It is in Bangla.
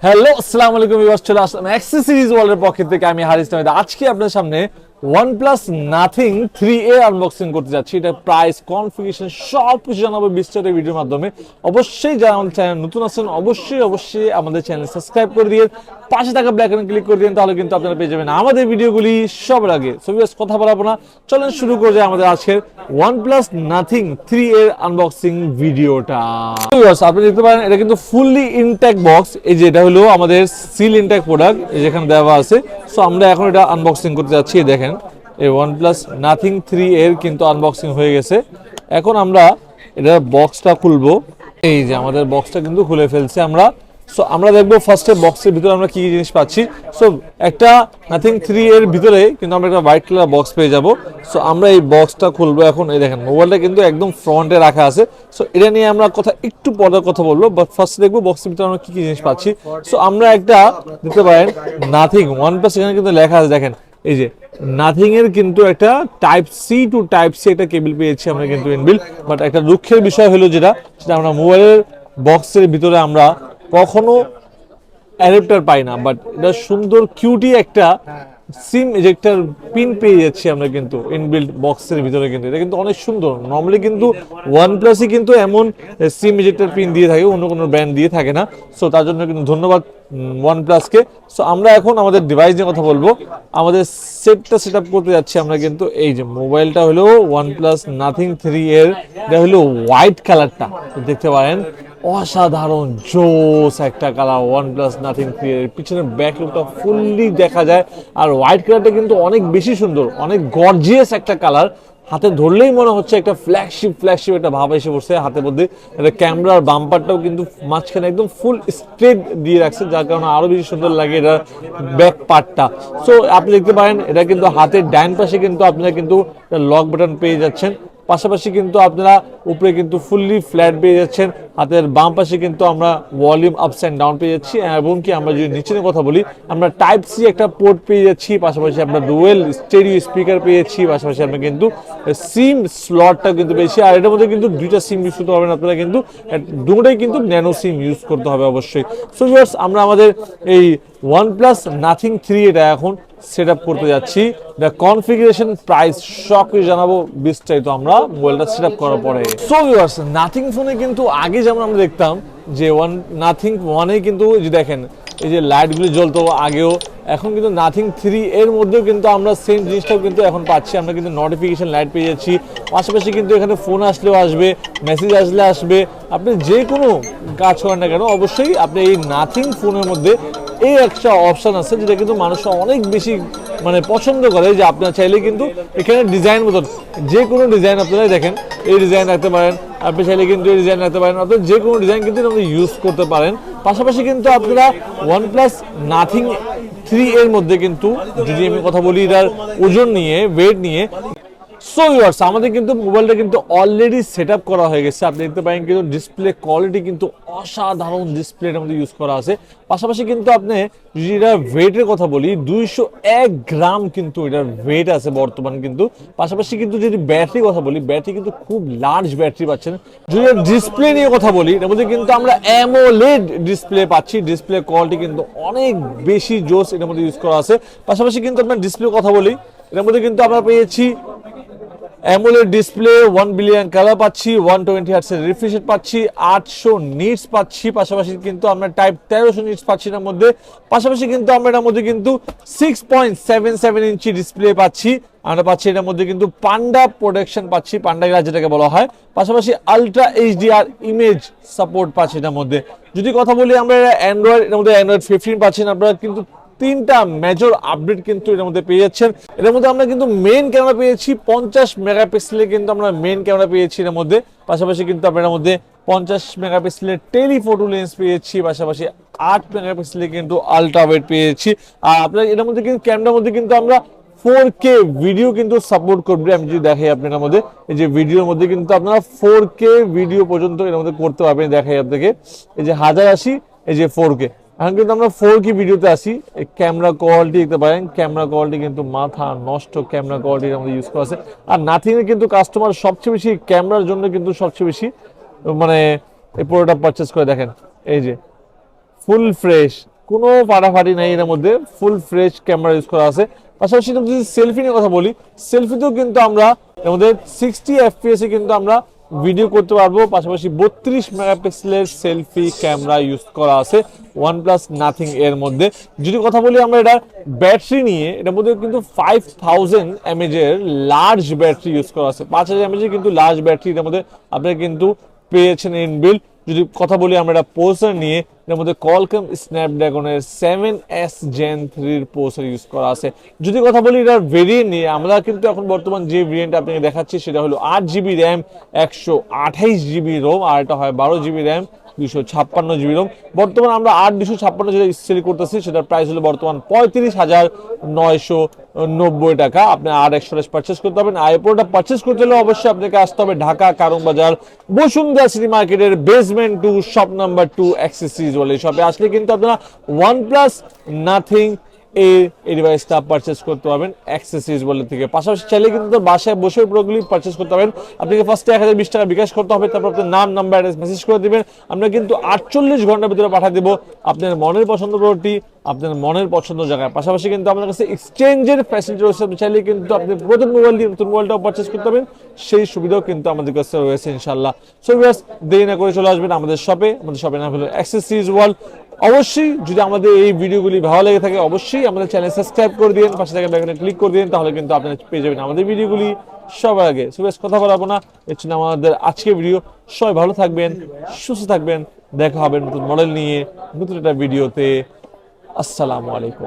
হ্যালো, আসসালামু আলাইকুম ভিউয়ার্স, চলে আসলাম অ্যাক্সেসরিজ ওয়ার্ল্ডের পক্ষ থেকে। আমি হারিস নাহিদ। আজকে আপনাদের সামনে OnePlus Nothing 3A আনবক্সিং করতে যাচ্ছি। এটা প্রাইস, কনফিগারেশন সব কিছু জানাবো বিস্তারিত ভিডিওর মাধ্যমে। অবশ্যই যারা আমাদের চ্যানেল নতুন আছেন অবশ্যই আমাদের চ্যানেল সাবস্ক্রাইব করে দিয়ে পাশে থাকা ব্ল্যাক আইকনে ক্লিক করে দিন, তাহলে কিন্তু আপনারা পেয়ে যাবেন আমাদের ভিডিওগুলি সবার আগে। সো ভিউয়ার্স, কথা বলাবো না, চলেন শুরু করে যাই আমাদের আজকের OnePlus Nothing 3A আনবক্সিং ভিডিওটা। ভিউয়ার্স, আপনি দেখতে পারেন এটা কিন্তু ফুললি ইনট্যাক্ট বক্স। এই যে এটা হলো আমাদের সিল ইনট্যাক্ট প্রোডাক্ট, যেখানে দেওয়া আছে। সো আমরা এখন এটা আনবক্সিং করতে যাচ্ছি। দেখেন, এই OnePlus Nothing 3 এর কিন্তু আনবক্সিং হয়ে গেছে। এখন আমরা এটা বক্সটা খুলবো। এই যে আমাদের বক্সটা কিন্তু খুলে ফেলছি আমরা। সো আমরা দেখবো ফার্স্টে বক্সের ভিতরে আমরা কি কি জিনিস পাচ্ছি। সো একটা Nothing 3 এর ভিতরে কিন্তু আমরা একটা হোয়াইট কালার বক্স পেয়ে যাব। সো আমরা এই বক্সটা খুলবো এখন। এই দেখেন, মোবাইলটা কিন্তু একদম ফ্রন্টে রাখা আছে। সো এটা নিয়ে আমরা একটু পরের কথা বলবো, বাট ফার্স্ট দেখবো বক্সের ভিতরে আমরা কি কি জিনিস পাচ্ছি। সো আমরা একটা দেখতে পারেন Nothing OnePlus, এখানে কিন্তু লেখা আছে, দেখেন এই যে নাথিং এর কিন্তু একটা type C to type C একটা কেবল পেয়েছি আমরা কিন্তু ইনবিল্ট। বাট একটা দুঃখের বিষয় হলো যেটা আমরা মোবাইলের বক্সের ভিতরে আমরা কখনো অ্যাডাপ্টার পাই না। বাট এটা সুন্দর কিউটি একটা সিম এজেক্টর পিন পেয়ে যাচ্ছি আমরা কিন্তু ইনবিল্ট বক্সের ভিতরে। কিন্তু এটা কিন্তু অনেক সুন্দর। নর্মালি কিন্তু OnePlus-ই কিন্তু এমন সিম এজেক্টর পিন দিয়ে থাকে, অন্য কোনো ব্র্যান্ড দিয়ে থাকে না। সো তার জন্য কিন্তু ধন্যবাদ OnePlus-কে। সো আমরা এখন আমাদের ডিভাইস নিয়ে কথা বলবো। আমাদের সেটটা সেট আপ করতে যাচ্ছি আমরা কিন্তু। এই যে মোবাইলটা হলো OnePlus Nothing 3 এর, এটা হলো হোয়াইট কালারটা, দেখতে পারেন অসাধারণ জোস একটা কালার OnePlus Nothing 3 এর। পিছনের ব্যাক লুকটা ফুললি দেখা যায়। আর হোয়াইট কালারটা কিন্তু অনেক বেশি সুন্দর, অনেক গর্জিয়াস একটা কালার। হাতে ধরলেই মনে হচ্ছে একটা ফ্ল্যাগশিপ একটা ভাব এসে পড়ছে হাতের মধ্যে। এটা ক্যামেরার বাম্পারটাও কিন্তু মাঝখানে একদম ফুল স্ট্রেট দিয়ে রাখছে, যার কারণে আরো বেশি সুন্দর লাগে এটা ব্যাক পার্টটা। সো আপনি দেখতে পারেন এটা কিন্তু হাতের ডান পাশে কিন্তু আপনারা কিন্তু লক বাটন পেয়ে যাচ্ছেন। পাশাপাশি কিন্তু আপনারা উপরে কিন্তু ফুললি ফ্ল্যাট পেয়ে যাচ্ছেন। হাতের বাম পাশে কিন্তু আমরা ভলিউম আপস অ্যান্ড ডাউন পেয়ে যাচ্ছি। এবং কি আমরা যদি নিচে কথা বলি, আমরা টাইপ সি একটা পোর্ট পেয়ে যাচ্ছি। পাশাপাশি আমরা ডুয়েল স্টেরিও স্পিকার পেয়েছি। পাশাপাশি আমরা কিন্তু সিম স্লটটা কিন্তু পেয়েছি। আর এটার মধ্যে কিন্তু দুইটা সিম ইউজ করতে পারবেন আপনারা, কিন্তু দুটোই কিন্তু ন্যানো সিম ইউজ করতে হবে অবশ্যই। সো ভিউয়ার্স, আমরা আমাদের এই OnePlus Nothing 3 এটা এখন সেট আপ করতে যাচ্ছি। এটা কনফিগারেশন, প্রাইস সব কিছু জানাবো বিস্তারিত আমরা মোবাইলটা সেট আপ করার পরে। সো ভিউয়ার্স, নাথিং ফোনে কিন্তু আগে যেমন আমরা দেখতাম যে Nothing 1-এ কিন্তু যে দেখেন এই যে লাইটগুলি জ্বলতো আগেও, এখন কিন্তু Nothing 3 এর মধ্যেও কিন্তু আমরা সেম জিনিসটাও কিন্তু এখন পাচ্ছি। আমরা কিন্তু নোটিফিকেশন লাইট পেয়ে যাচ্ছি। পাশাপাশি কিন্তু এখানে ফোন আসলেও আসবে, মেসেজ আসলে আসবে। আপনি যে কোনো কাজ করেন না কেন, অবশ্যই আপনি এই Nothing ফোনের মধ্যে এই একটা অপশন আছে যেটা কিন্তু মানুষ অনেক বেশি পছন্দ করে। যে আপনারা চাইলে কিন্তু এখানে ডিজাইন মতন যে কোনো ডিজাইন আপনারা দেখেন, এই ডিজাইন রাখতে পারেন, আপনি চাইলে কিন্তু এই ডিজাইন রাখতে পারেন, অর্থাৎ যে কোনো ডিজাইন কিন্তু আপনি ইউজ করতে পারেন। পাশাপাশি কিন্তু আপনারা OnePlus Nothing 3 এর মধ্যে কিন্তু যদি আমি কথা বলি এটার ওজন নিয়ে, ওয়েট নিয়ে, সো ভিউয়ার্স আমাদের কিন্তু মোবাইলটা কিন্তু অলরেডি সেট আপ করা হয়ে গেছে। আপনি দেখতে পারেন কিন্তু ডিসপ্লে কোয়ালিটি কিন্তু অসাধারণ ডিসপ্লের মধ্যে ইউজ করা আছে। পাশাপাশি কিন্তু আপনি যদি এটার ওয়েটের কথা বলি, 201 গ্রাম কিন্তু এটার ওয়েট আছে বর্তমান কিন্তু। পাশাপাশি কিন্তু যদি ব্যাটারির কথা বলি, ব্যাটারি কিন্তু খুব লার্জ ব্যাটারি পাচ্ছেন। যদি ডিসপ্লে নিয়ে কথা বলি, এর মধ্যে কিন্তু আমরা অ্যামোলেড ডিসপ্লে পাচ্ছি। ডিসপ্লে কোয়ালিটি কিন্তু অনেক বেশি জোস এর মধ্যে ইউজ করা আছে। পাশাপাশি কিন্তু আপনার ডিসপ্লে কথা বলি, এর মধ্যে কিন্তু আমরা পেয়েছি অ্যামোলেড ডিসপ্লে, 1 বিলিয়ন কালার পাচ্ছি, 120 হার্টজ এর রিফ্রেশ রেট পাচ্ছি, 800 নিটস পাচ্ছি। পাশাপাশি কিন্তু আমরা টাইপ 1300 নিটস পাচ্ছি এর মধ্যে। পাশাপাশি কিন্তু আমরা এর মধ্যে কিন্তু 6.77 ইঞ্চি ডিসপ্লে পাচ্ছি। আমরা পাচ্ছি এর মধ্যে কিন্তু পান্ডা প্রোটেকশন পাচ্ছি, পান্ডা গ্লাস যেটাকে বলা হয়। পাশাপাশি আলট্রা এইচডিআর ইমেজ সাপোর্ট পাচ্ছি এর মধ্যে। যদি কথা বলি আমরা অ্যান্ড্রয়েড, এর মধ্যে অ্যান্ড্রয়েড 15 পাচ্ছেন আপনারা, কিন্তু তিনটা মেজর আপডেট কিন্তু এর মধ্যে পেয়ে যাচ্ছেন। এর মধ্যে আমরা কিন্তু মেইন ক্যামেরা পেয়েছি 50 মেগাপিক্সেলের, কিন্তু আমরা মেইন ক্যামেরা পেয়েছি এর মধ্যে। পাশাপাশি কিন্তু আপনার মধ্যে 50 মেগাপিক্সেলের টেলিফোটো লেন্স পেয়েছি। পাশাপাশি 8 মেগাপিক্সেলের কিন্তু আলট্রা ওয়াইড পেয়েছি। আর আপনার এর মধ্যে কিন্তু ক্যামেরার মধ্যে কিন্তু আমরা 4K ভিডিও কিন্তু সাপোর্ট করবে। আমি যদি দেখাই আপনার মধ্যে, এই যে ভিডিওর মধ্যে কিন্তু আপনারা 4K ভিডিও পর্যন্ত এর মধ্যে করতে পারবেন। দেখাই আপনাকে, এই যে 1080, এই যে 4K। এখন কিন্তু আমরা 4K ভিডিওতে আসি। ক্যামেরা কোয়ালিটি দেখতে পারেন, ক্যামেরা কোয়ালিটি কিন্তু মাথা নষ্ট ক্যামেরা কোয়ালিটি আমাদের ইউজ করা আছে। আর নাথিং এর কিন্তু কাস্টমার সবচেয়ে বেশি ক্যামেরার জন্য কিন্তু সবচেয়ে বেশি এই পুরোটা পারচেস করে। দেখেন এই যে ফুল ফ্রেশ, কোনো ফাটাফাটি নাই এর মধ্যে, ফুল ফ্রেশ ক্যামেরা ইউজ করা আছে। পাশাপাশি যদি সেলফি নিয়ে কথা বলি, সেলফিতেও কিন্তু আমরা এর মধ্যে 60 FPS এ কিন্তু আমরা ভিডিও করতে পারবো। পাশাপাশি 32 মেগাপিক্সেলের সেলফি ক্যামেরা ইউজ করা আছে OnePlus Nothing এর মধ্যে। যদি কথা বলি আমরা এটা ব্যাটারি নিয়ে, এটার মধ্যে কিন্তু 5000 mAh এর লার্জ ব্যাটারি ইউজ করা আছে। 5000 mAh কিন্তু লার্জ ব্যাটারি এর মধ্যে আপনারা কিন্তু পেয়েছেন ইনবিল্ট। যদি কথা বলি আমরা এটা প্রসেসর নিয়ে, এর মধ্যে Qualcomm Snapdragon-এর 7S Gen 3 এর প্রসেসর ইউজ করা আছে। যদি কথা বলি এটার ভেরিয়েন্ট নিয়ে, আমরা কিন্তু এখন বর্তমান যে ভেরিয়েন্ট আপনাকে দেখাচ্ছি সেটা হলো 8GB RAM 128GB ROM, আর এটা হয় 12GB RAM 256GB ROM। বর্তমান আমরা 8256 যেটা সেল করতেছি সেটার প্রাইস হলো বর্তমান 35,990 টাকা। আপনি R128 পারচেস করতে হবেন। আর প্রোডাক্ট পারচেস করতে হলে অবশ্যই আপনাকে আসতে হবে ঢাকা কারণ বাজার বসুন্ধরা সিটি মার্কেটের বেসমেন্ট 2 শপ নাম্বার 2 অ্যাক্সেসরিজ ওয়ালে শপে আসলে কিন্তু আপনারা OnePlus Nothing এই ডিভাইসটা পারচেস করতে পারবেন অ্যাক্সেসরিজ বলে থেকে। পাশাপাশি চাইলে কিন্তু বাসায় বসে প্রোডাক্টগুলি পারচেস করতে পারবেন। আপনাকে ফার্স্টে 1020 টাকা বিকাশ করতে হবে, তারপর আপনার নাম, নাম্বার, অ্যাড্রেস মেসেজ করে দিবেন। আমরা কিন্তু 48 ঘন্টার ভিতরে পাঠিয়ে দেবো আপনার মনের পছন্দ প্রোডাক্টটি আপনার মনের পছন্দ জায়গায়। পাশাপাশি কিন্তু আমাদের কাছে এক্সচেঞ্জের ফ্যাসিলিটি রয়েছে। আপনি চাইলে কিন্তু আপনি পুরাতন মোবাইল দিয়ে নতুন মোবাইলটাও পারচেস করতে পারবেন, সেই সুবিধাও কিন্তু আমাদের কাছে রয়েছে ইনশাআল্লাহ। সো ভিউয়ার্স, দেরি না করে চলে আসবেন আমাদের শপে। আমাদের শপের নাম হলো অ্যাক্সেসরিজ ওয়ার্ল্ড। অবশ্যই যদি আমাদের এই ভিডিওগুলি ভালো লেগে থাকে অবশ্যই আমাদের চ্যানেল সাবস্ক্রাইব করে দিন, পাশে থাকা বেল আইকনে ক্লিক করে দিন, তাহলে কিন্তু আপনারা পেয়ে যাবেন আমাদের ভিডিওগুলি সবার আগে। সো বেশ কথা বলবো না, এর জন্য আমাদের আজকের ভিডিও। সবাই ভালো থাকবেন, সুস্থ থাকবেন, দেখা হবে নতুন মডেল নিয়ে নতুন একটা ভিডিওতে। আসসালামু আলাইকুম।